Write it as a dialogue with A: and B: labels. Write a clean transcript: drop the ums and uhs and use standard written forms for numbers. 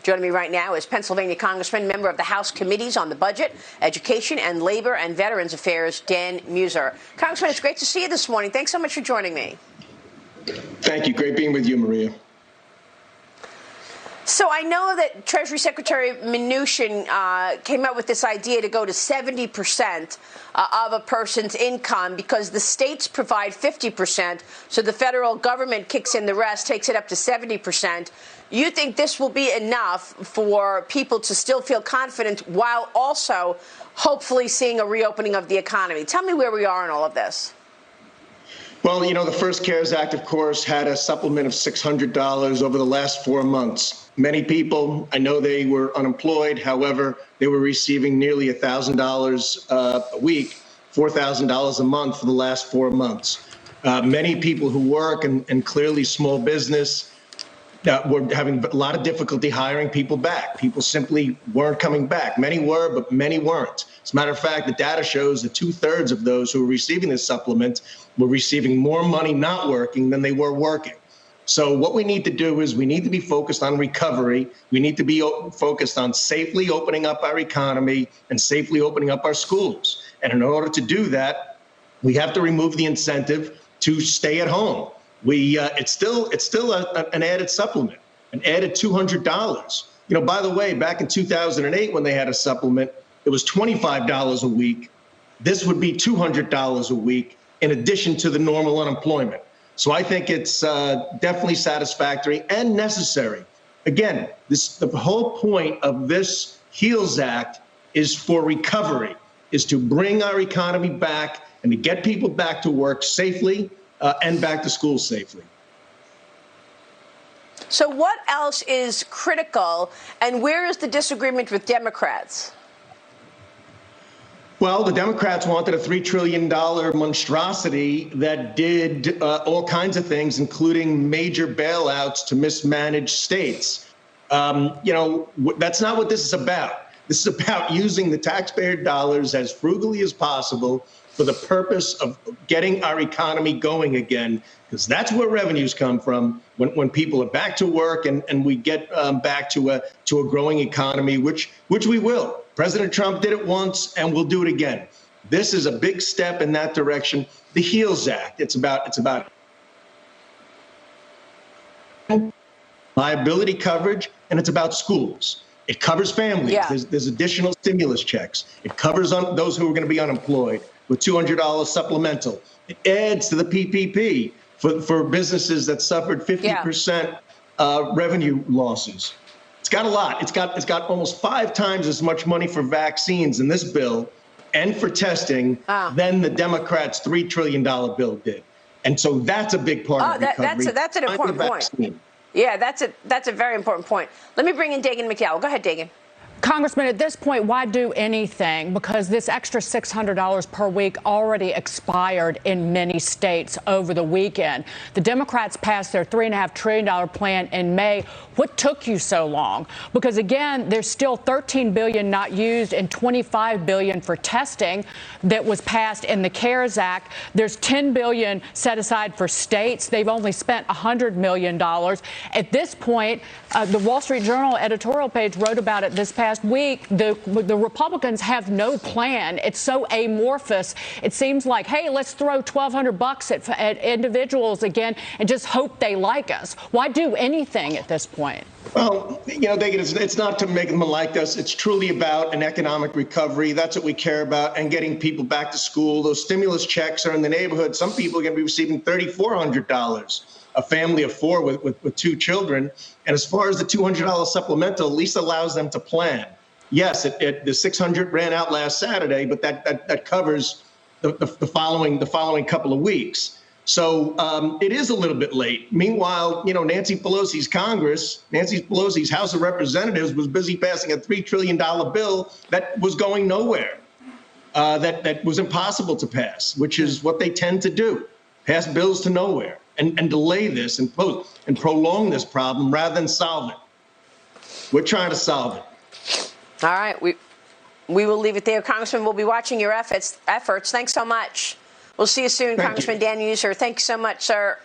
A: Joining me right now is Pennsylvania Congressman, member of the House Committees on the Budget, Education, and Labor and Veterans Affairs, Dan Meuser. Congressman, it's great to see you this morning. Thanks so much for joining me.
B: Thank you. Great being with you, Maria.
A: So I know that Treasury Secretary Mnuchin came up with this idea to go to 70% of a person's income because the states provide 50%, so the federal government kicks in the rest, takes it up to 70%. You think this will be enough for people to still feel confident while also hopefully seeing a reopening of the economy? Tell me where we are in all of this.
B: Well, you know, the first CARES Act, of course, had a supplement of $600 over the last 4 months. Many people, I know they were unemployed. However, they were receiving nearly $1,000 a week, $4,000 a month for the last 4 months. Many people who work and clearly small business were having a lot of difficulty hiring people back. People simply weren't coming back. Many were, but many weren't. As a matter of fact, the data shows that 2/3 of those who were receiving this supplement were receiving more money not working than they were working. So what we need to do is we need to be focused on recovery. We need to be focused on safely opening up our economy and safely opening up our schools. And in order to do that, we have to remove the incentive to stay at home. It's still an added supplement, an added $200. You know, by the way, back in 2008, when they had a supplement, it was $25 a week. This would be $200 a week in addition to the normal unemployment. So I think it's definitely satisfactory and necessary. Again, the whole point of this HEALS Act is for recovery, is to bring our economy back and to get people back to work safely and back to school safely.
A: So what else is critical, and where is the disagreement with Democrats?
B: Well, the Democrats wanted a $3 trillion monstrosity that did all kinds of things, including major bailouts to mismanaged states. You know, that's not what this is about. This is about using the taxpayer dollars as frugally as possible for the purpose of getting our economy going again, because that's where revenues come from when people are back to work and we get back to a growing economy, which we will. President Trump did it once and we'll do it again. This is a big step in that direction. The HEALS Act, it's about liability coverage, and it's about schools. It covers families. Yeah. There's additional stimulus checks. It covers those who are going to be unemployed with $200 supplemental. It adds to the PPP for businesses that suffered 50% revenue losses. It's got a lot. It's got almost 5 times as much money for vaccines in this bill and for testing than the Democrats' $3 trillion bill did. And so that's a big part of recovery.
A: That's an important point. Yeah, that's a very important point. Let me bring in Dagan McDowell. Go ahead, Dagan.
C: Congressman, at this point, why do anything? Because this extra $600 per week already expired in many states over the weekend. The Democrats passed their $3.5 trillion plan in May. What took you so long? Because, again, there's still $13 billion not used and $25 billion for testing that was passed in the CARES Act. There's $10 billion set aside for states. They've only spent $100 million. At this point, the Wall Street Journal editorial page wrote about it this past week. The Republicans have no plan. It's so amorphous. It seems like, hey, let's throw $1,200 at individuals again and just hope they like us. Why do anything at this point?
B: Well, you know, it's not to make them like us. It's truly about an economic recovery. That's what we care about, and getting people back to school. Those stimulus checks are in the neighborhood. Some people are going to be receiving $3,400. A family of 4 with 2 children. And as far as the $200 supplemental, at least allows them to plan. Yes, the $600 ran out last Saturday, but that covers the following couple of weeks. So it is a little bit late. Meanwhile, you know, Nancy Pelosi's House of Representatives was busy passing a $3 trillion bill that was going nowhere, that was impossible to pass, which is what they tend to do, pass bills to nowhere. And delay this and prolong this problem rather than solve it. We're trying to solve it.
A: All right. We will leave it there. Congressman, we'll be watching your efforts. Thanks so much. We'll see you soon, Congressman Dan Meuser. Thank you so much, sir.